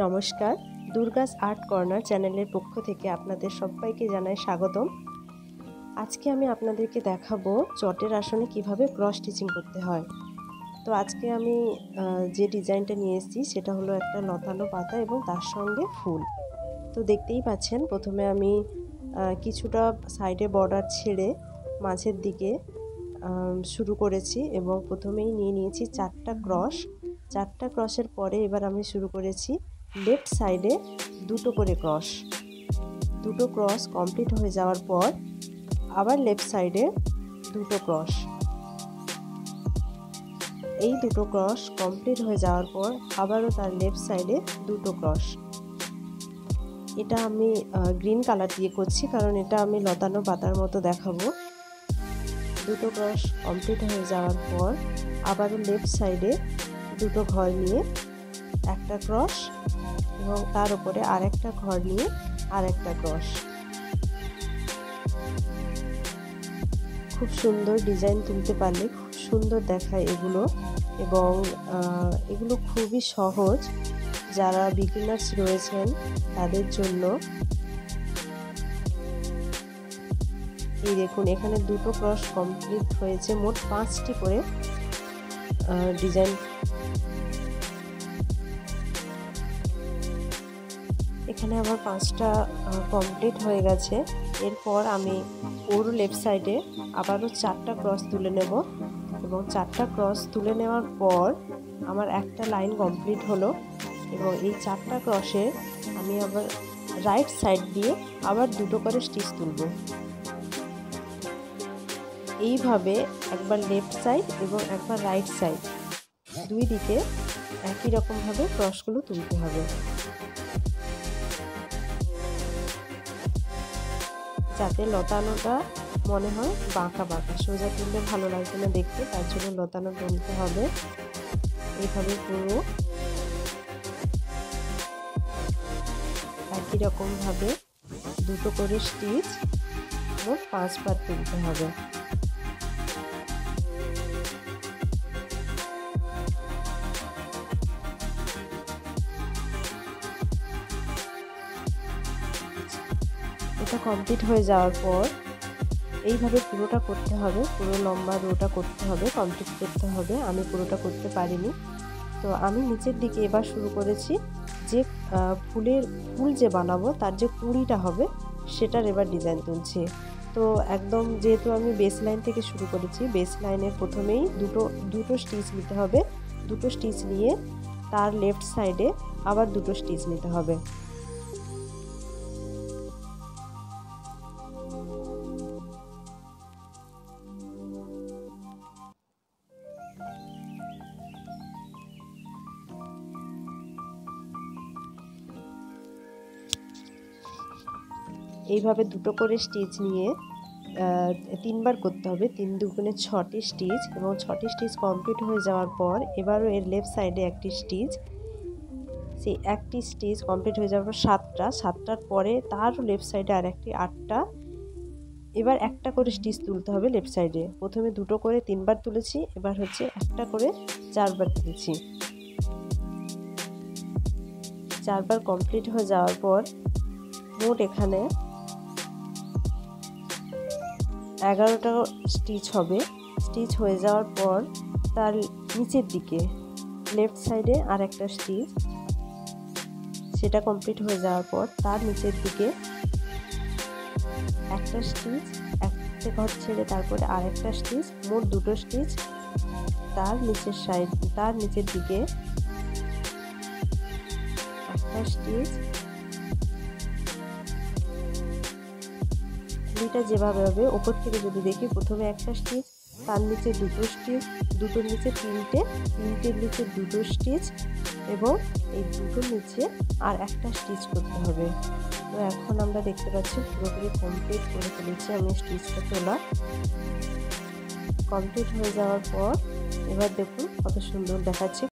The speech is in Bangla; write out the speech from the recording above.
নমস্কার, দুর্গাস আর্ট কর্নার চ্যানেলের পক্ষ থেকে আপনাদের সবাইকে জানাই স্বাগতম। আজকে আমি আপনাদেরকে দেখাবো চটের আসনে কিভাবে ক্রস স্টিচিং করতে হয়। তো আজকে আমি যে ডিজাইনটা নিয়ে এসেছি সেটা হলো একটা লতানো পাতা এবং তার সঙ্গে ফুল। তো দেখতেই পাচ্ছেন, প্রথমে আমি কিছুটা সাইডে বর্ডার ছেড়ে মাঝের দিকে শুরু করেছি এবং প্রথমেই নিয়ে নিয়েছি 4টা ক্রস। 4টা ক্রসের পরে এবার আমি শুরু করেছি লেফট সাইডে 2টো করে ক্রস। 2টো ক্রস কমপ্লিট হয়ে যাওয়ার পর আবার লেফট সাইডে 2টো ক্রস। এই 2টো ক্রস কমপ্লিট হয়ে যাওয়ার পর আবারও তার লেফট সাইডে 2টো ক্রস। এটা আমি গ্রিন কালার দিয়ে করছি কারণ এটা আমি লতানো পাতার মতো দেখাবো। 2টো ক্রস কমপ্লিট হয়ে যাওয়ার পর আবারও লেফট সাইডে 2টো ঘর নিয়ে একটা ক্রস এবং তার উপরে আরেকটা ঘর নিয়ে আরেকটা ক্রস। খুব সুন্দর ডিজাইন তুলতে পারলে খুব সুন্দর দেখায় এগুলো, এবং এগুলো খুবই সহজ। যারা বিগিনার্স রয়েছেন তাদের জন্য। এই দেখুন, এখানে 2টো ক্রস কমপ্লিট হয়েছে, মোট 5টি করে ডিজাইন। এখানে আবার 5টা কমপ্লিট হয়ে গেছে। এরপর আমি ওর লেফট সাইডে আবারও 4টা ক্রস তুলে নেব এবং 4টা ক্রস তুলে নেওয়ার পর আমার একটা লাইন কমপ্লিট হলো এবং এই 4টা ক্রসে আমি আবার রাইট সাইড দিয়ে আবার 2টো করে স্টিচ তুলব। এইভাবে একবার লেফট সাইড এবং একবার রাইট সাইড দুই দিকে একই রকমভাবে ক্রসগুলো তুলতে হবে, যাতে লতানোটা মনে হয় বাঁকা বাঁকা। সোজা তুললে ভালো লাগবে না দেখতে, তার জন্য লতানো তুলতে হবে। এইভাবে পুরো একই রকমভাবে 2টো করে স্টিচ মোট 5বার তুলতে হবে। এটা কমপ্লিট হয়ে যাওয়ার পর এইভাবে পুরোটা করতে হবে, পুরো লম্বা রোটা করতে হবে, কমপ্লিট করতে হবে। আমি পুরোটা করতে পারিনি, তো আমি নিচের দিকে এবার শুরু করেছি যে ফুল যে বানাবো তার যে কুঁড়িটা হবে সেটার এবার ডিজাইন তুলছি। তো একদম যেহেতু আমি বেস লাইন থেকে শুরু করেছি, বেস লাইনের প্রথমেই দুটো স্টিচ নিতে হবে। 2টো স্টিচ নিয়ে তার লেফট সাইডে আবার 2টো স্টিচ নিতে হবে। এইভাবে 2টো করে স্টিচ নিয়ে 3বার করতে হবে। 3 দুগুণে 6টি স্টিচ, এবং 6টি স্টিচ কমপ্লিট হয়ে যাওয়ার পর এবারও এর লেফট সাইডে একটি স্টিচ। সেই একটি স্টিচ কমপ্লিট হয়ে যাওয়ার পর 7টার পরে তারও লেফট সাইডে আর একটি 8টা। এবার একটা করে স্টিচ তুলতে হবে লেফট সাইডে। প্রথমে 2টো করে 3বার তুলেছি, এবার হচ্ছে একটা করে 4বার তুলেছি। 4বার কমপ্লিট হয়ে যাওয়ার পর মোট এখানে 11টা স্টিচ হবে। স্টিচ হয়ে যাওয়ার পর তার নিচের দিকে লেফট সাইডে আর একটা স্টিচ, সেটা কমপ্লিট হয়ে যাওয়ার পর তার নিচের দিকে একটা স্টিচ, একটা ঘর ছেড়ে তারপরে আরেকটা স্টিচ, মোট 2টো স্টিচ। তার নিচের দিকে একটা স্টিচ। দুইটা যেভাবে হবে, ওপর থেকে যদি দেখি, প্রথমে একটা স্টিচ, তার নিচে 2টো স্টিচ, 2টোর নিচে 3টের নিচে 2টো স্টিচ, এবং এই 2টোর নিচে আর একটা স্টিচ করতে হবে। তো এখন আমরা দেখতে পাচ্ছি পুরোপুরি কমপ্লিট করে ফেলেছি আমি স্টিচটা তোলা। কমপ্লিট হয়ে যাওয়ার পর এবার দেখুন কত সুন্দর দেখাচ্ছে।